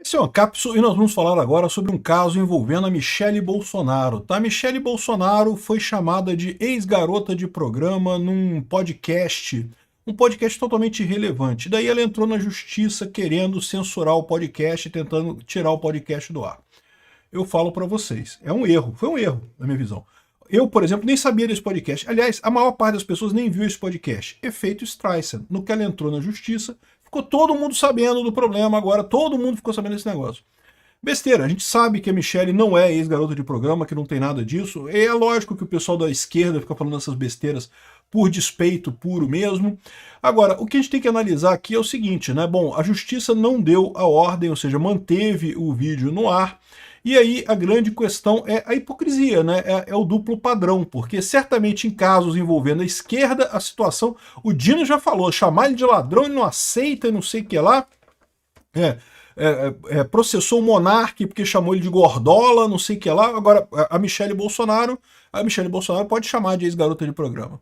Esse é o Ancapso e nós vamos falar agora sobre um caso envolvendo a Michele Bolsonaro. Tá? Michele Bolsonaro foi chamada de ex-garota de programa num podcast, um podcast totalmente irrelevante. Daí ela entrou na justiça querendo censurar o podcast, tentando tirar o podcast do ar. Eu falo para vocês, é um erro, foi um erro na minha visão. Eu, por exemplo, nem sabia desse podcast. Aliás, a maior parte das pessoas nem viu esse podcast. Efeito Streisand. No que ela entrou na justiça, ficou todo mundo sabendo do problema agora, todo mundo ficou sabendo desse negócio. Besteira, a gente sabe que a Michele não é ex-garota de programa, que não tem nada disso. E é lógico que o pessoal da esquerda fica falando essas besteiras por despeito puro mesmo. Agora, o que a gente tem que analisar aqui é o seguinte, né? Bom, a justiça não deu a ordem, ou seja, manteve o vídeo no ar. E aí a grande questão é a hipocrisia, né? É o duplo padrão, porque certamente em casos envolvendo a esquerda, a situação, o Dino já falou, chamar ele de ladrão, ele não aceita e não sei o que lá. Processou o Monark porque chamou ele de gordola, não sei o que lá. Agora, a Michele Bolsonaro pode chamar de ex-garota de programa.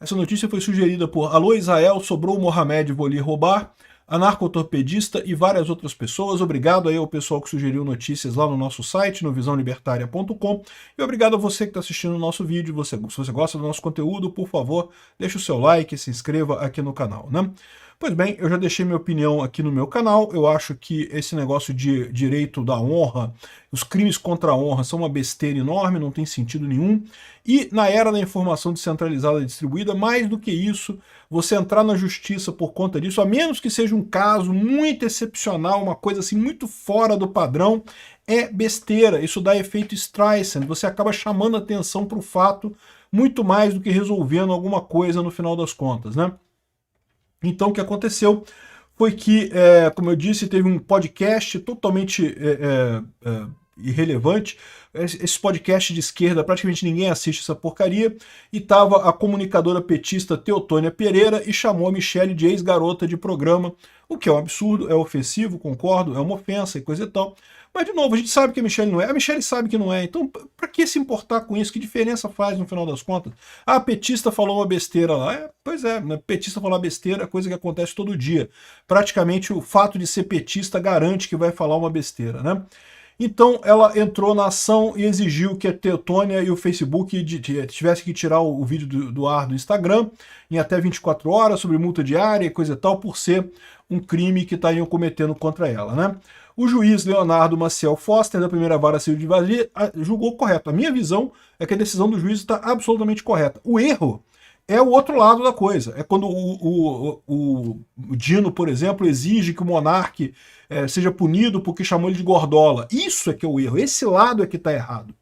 Essa notícia foi sugerida por Alô Israel, Sobrou Mohamed, Vou lhe roubar, Anarcotorpedista e várias outras pessoas. Obrigado aí ao pessoal que sugeriu notícias lá no nosso site, no visãolibertaria.com. E obrigado a você que está assistindo o nosso vídeo. Se você gosta do nosso conteúdo, por favor, deixe o seu like e se inscreva aqui no canal, né? Pois bem, eu já deixei minha opinião aqui no meu canal. Eu acho que esse negócio de direito da honra, os crimes contra a honra são uma besteira enorme, não tem sentido nenhum. E na era da informação descentralizada e distribuída, mais do que isso, você entrar na justiça por conta disso, a menos que seja um caso muito excepcional, uma coisa assim muito fora do padrão, é besteira. Isso dá efeito Streisand, você acaba chamando atenção para o fato muito mais do que resolvendo alguma coisa no final das contas, né? Então o que aconteceu foi que, como eu disse, teve um podcast totalmente irrelevante. Esse podcast de esquerda, praticamente ninguém assiste essa porcaria, e estava a comunicadora petista Teotônia Pereira e chamou a Michele de ex-garota de programa, o que é um absurdo, é ofensivo, concordo, é uma ofensa e coisa e tal. Mas, de novo, a gente sabe que a Michele não é. A Michele sabe que não é. Então, para que se importar com isso? Que diferença faz no final das contas? Ah, a petista falou uma besteira lá. Pois é, né? Petista falar besteira é coisa que acontece todo dia. Praticamente o fato de ser petista garante que vai falar uma besteira, né? Então ela entrou na ação e exigiu que a Teotônia e o Facebook tivessem que tirar o vídeo do ar do Instagram em até 24 horas, sobre multa diária e coisa e tal, por ser um crime que estariam cometendo contra ela, né? O juiz Leonardo Maciel Foster, da primeira vara civil de Brasília, julgou correto. A minha visão é que a decisão do juiz está absolutamente correta. O erro é o outro lado da coisa. É quando o Dino, por exemplo, exige que o Monark seja punido porque chamou ele de gordola. Isso é que é o erro. Esse lado é que está errado.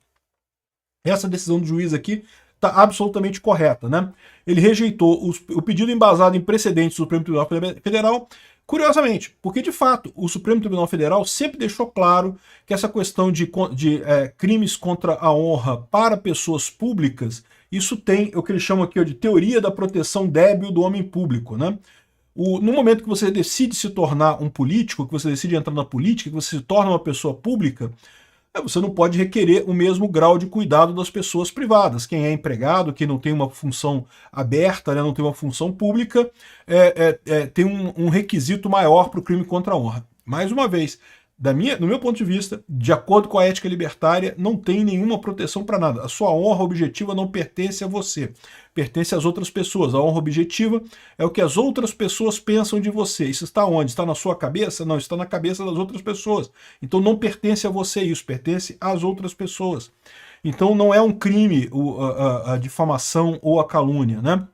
Essa decisão do juiz aqui está absolutamente correta, né? Ele rejeitou o pedido embasado em precedentes do Supremo Tribunal Federal, curiosamente, porque de fato o Supremo Tribunal Federal sempre deixou claro que essa questão de crimes contra a honra para pessoas públicas, isso tem o que eles chamam aqui de teoria da proteção débil do homem público, né? No momento que você decide se tornar um político, que você decide entrar na política, que você se torna uma pessoa pública, você não pode requerer o mesmo grau de cuidado das pessoas privadas. Quem é empregado, quem não tem uma função aberta, né, não tem uma função pública, tem um requisito maior para o crime contra a honra. Mais uma vez, no meu ponto de vista, de acordo com a ética libertária, não tem nenhuma proteção para nada. A sua honra objetiva não pertence a você, pertence às outras pessoas. A honra objetiva é o que as outras pessoas pensam de você. Isso está onde? Está na sua cabeça? Não, está na cabeça das outras pessoas. Então não pertence a você isso, pertence às outras pessoas. Então não é um crime a difamação ou a calúnia, né?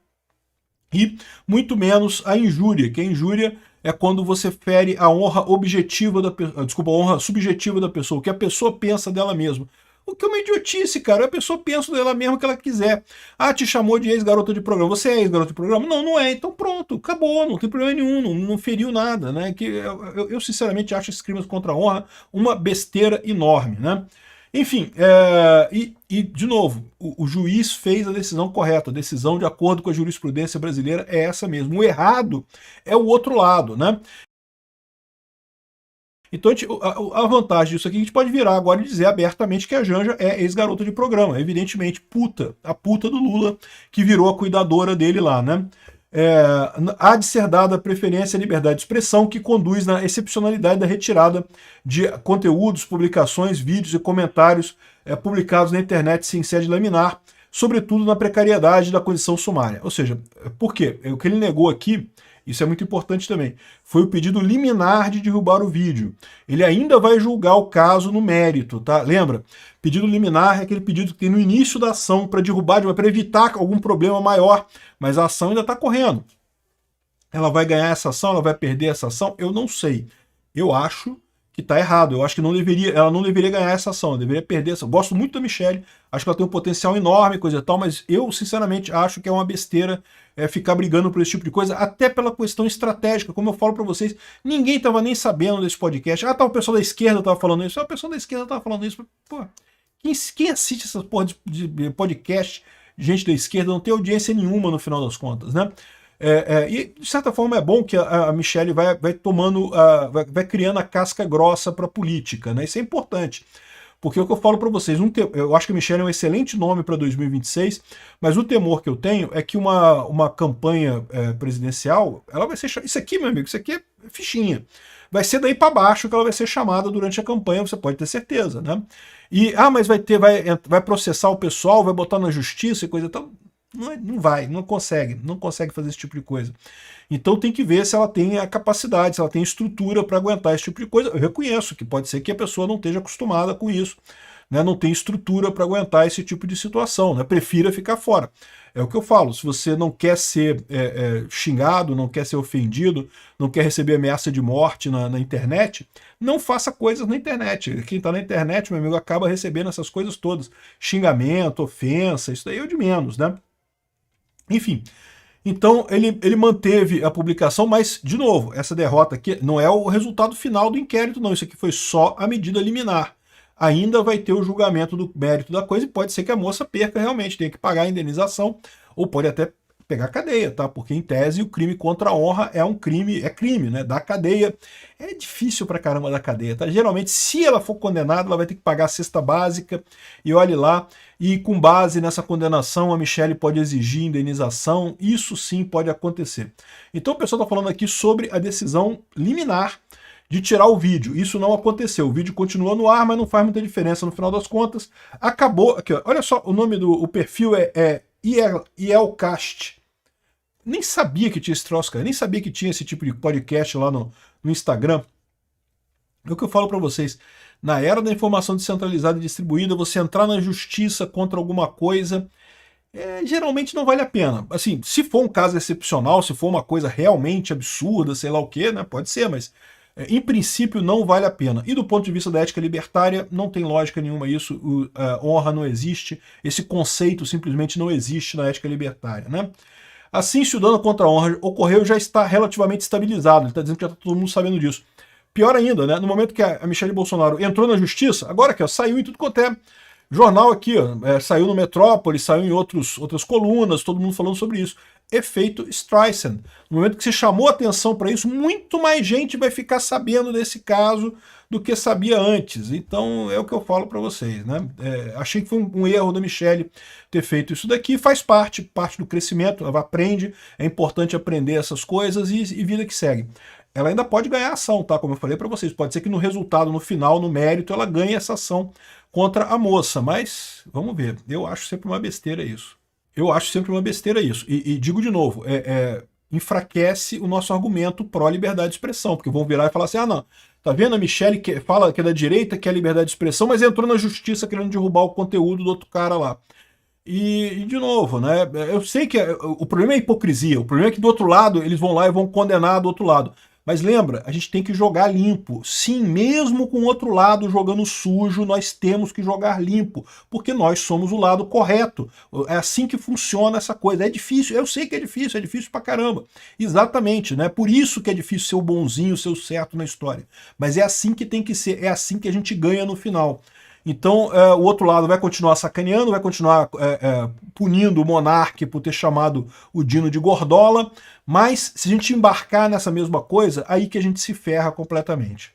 E muito menos a injúria, que a injúria é quando você fere a honra objetiva a honra subjetiva da pessoa, o que a pessoa pensa dela mesma. O que é uma idiotice, cara. A pessoa pensa dela mesma o que ela quiser. Ah, te chamou de ex-garota de programa. Você é ex-garota de programa? Não, não é. Então pronto, acabou. Não tem problema nenhum. Não feriu nada, né? Eu sinceramente acho esses crimes contra a honra uma besteira enorme, né? Enfim, de novo, o juiz fez a decisão correta, a decisão de acordo com a jurisprudência brasileira é essa mesmo. O errado é o outro lado, né? Então a vantagem disso aqui, a gente pode virar agora e dizer abertamente que a Janja é ex-garota de programa, evidentemente a puta do Lula, que virou a cuidadora dele lá, né? há de ser dada preferência à liberdade de expressão, que conduz na excepcionalidade da retirada de conteúdos, publicações, vídeos e comentários publicados na internet sem sede liminar, sobretudo na precariedade da condição sumária. Ou seja, por quê? O que ele negou aqui, isso é muito importante também, foi o pedido liminar de derrubar o vídeo. Ele ainda vai julgar o caso no mérito, tá? Lembra? Pedido liminar é aquele pedido que tem no início da ação para derrubar, para evitar algum problema maior, mas a ação ainda está correndo. Ela vai ganhar essa ação, ela vai perder essa ação? Eu não sei. Eu acho que está errado. Eu acho que ela não deveria ganhar essa ação, ela deveria perder essa. Eu gosto muito da Michelle, acho que ela tem um potencial enorme, coisa e tal, mas eu, sinceramente, acho que é uma besteira ficar brigando por esse tipo de coisa, até pela questão estratégica. Como eu falo para vocês, ninguém estava nem sabendo desse podcast. Ah, tá, o pessoal da esquerda estava falando isso. Ah, o pessoal da esquerda estava falando isso. Pô, quem assiste essas porra de podcast, gente da esquerda, não tem audiência nenhuma no final das contas, né? E de certa forma é bom que a Michelle vai tomando, vai criando a casca grossa para a política, né? Isso é importante. Porque o que eu falo para vocês, eu acho que a Michelle é um excelente nome para 2026, mas o temor que eu tenho é que uma campanha presidencial, ela vai ser... Isso aqui, meu amigo, isso aqui é fichinha. Vai ser daí para baixo que ela vai ser chamada durante a campanha, você pode ter certeza, né? Mas vai processar o pessoal, vai botar na justiça e coisa e tal. Não consegue fazer esse tipo de coisa. Então tem que ver se ela tem a capacidade, se ela tem estrutura para aguentar esse tipo de coisa. Eu reconheço que pode ser que a pessoa não esteja acostumada com isso, né? Não tem estrutura para aguentar esse tipo de situação, né? Prefira ficar fora. É o que eu falo, se você não quer ser xingado, não quer ser ofendido, não quer receber ameaça de morte na internet, não faça coisas na internet. Quem está na internet, meu amigo, acaba recebendo essas coisas todas. Xingamento, ofensa, isso daí é o de menos, né? Enfim, então ele manteve a publicação, mas, de novo, essa derrota aqui não é o resultado final do inquérito, não. Isso aqui foi só a medida liminar. Ainda vai ter o julgamento do mérito da coisa e pode ser que a moça perca realmente, tenha que pagar a indenização, ou pode até pegar cadeia, tá? Porque, em tese, o crime contra a honra é crime, né? Da cadeia. É difícil pra caramba da cadeia, tá? Geralmente, se ela for condenada, ela vai ter que pagar a cesta básica, e olhe lá, e com base nessa condenação, a Michelle pode exigir indenização, isso sim pode acontecer. Então o pessoal tá falando aqui sobre a decisão liminar de tirar o vídeo. Isso não aconteceu. O vídeo continua no ar, mas não faz muita diferença no final das contas. Acabou. Aqui, ó, olha só, o nome do perfil é Ielcast. Nem sabia que tinha esse troço, cara. Nem sabia que tinha esse tipo de podcast lá no Instagram. É o que eu falo para vocês. Na era da informação descentralizada e distribuída, você entrar na justiça contra alguma coisa, geralmente não vale a pena. Assim, se for um caso excepcional, se for uma coisa realmente absurda, sei lá o que, né? Pode ser, mas em princípio não vale a pena. E do ponto de vista da ética libertária, não tem lógica nenhuma isso. Honra não existe. Esse conceito simplesmente não existe na ética libertária, né? Assim, se o dano contra a honra ocorreu, já está relativamente estabilizado. Ele está dizendo que já está todo mundo sabendo disso. Pior ainda, né? No momento que a Michelle Bolsonaro entrou na justiça, agora que saiu em tudo quanto é jornal aqui, saiu no Metrópole, saiu em outras colunas, todo mundo falando sobre isso. Efeito Streisand. No momento que você chamou atenção para isso, muito mais gente vai ficar sabendo desse caso do que sabia antes. Então é o que eu falo para vocês, né? Achei que foi um erro da Michelle ter feito isso daqui, faz parte do crescimento, ela aprende, é importante aprender essas coisas e vida que segue. Ela ainda pode ganhar ação, tá? Como eu falei para vocês, pode ser que no resultado, no final, no mérito, ela ganhe essa ação contra a moça, mas vamos ver. Eu acho sempre uma besteira isso. E digo de novo, enfraquece o nosso argumento pró-liberdade de expressão, porque vão virar e falar assim, não, tá vendo a Michelle que fala que é da direita, que é liberdade de expressão, mas entrou na justiça querendo derrubar o conteúdo do outro cara lá. E de novo, né, eu sei que o problema é a hipocrisia, o problema é que do outro lado eles vão lá e vão condenar do outro lado. Mas lembra, a gente tem que jogar limpo. Sim, mesmo com o outro lado jogando sujo, nós temos que jogar limpo, porque nós somos o lado correto. É assim que funciona essa coisa. É difícil, eu sei que é difícil pra caramba. Exatamente, né? Por isso que é difícil ser o bonzinho, ser o certo na história. Mas é assim que tem que ser, é assim que a gente ganha no final. Então o outro lado vai continuar sacaneando, vai continuar punindo o Monark por ter chamado o Dino de gordola, mas se a gente embarcar nessa mesma coisa, aí que a gente se ferra completamente.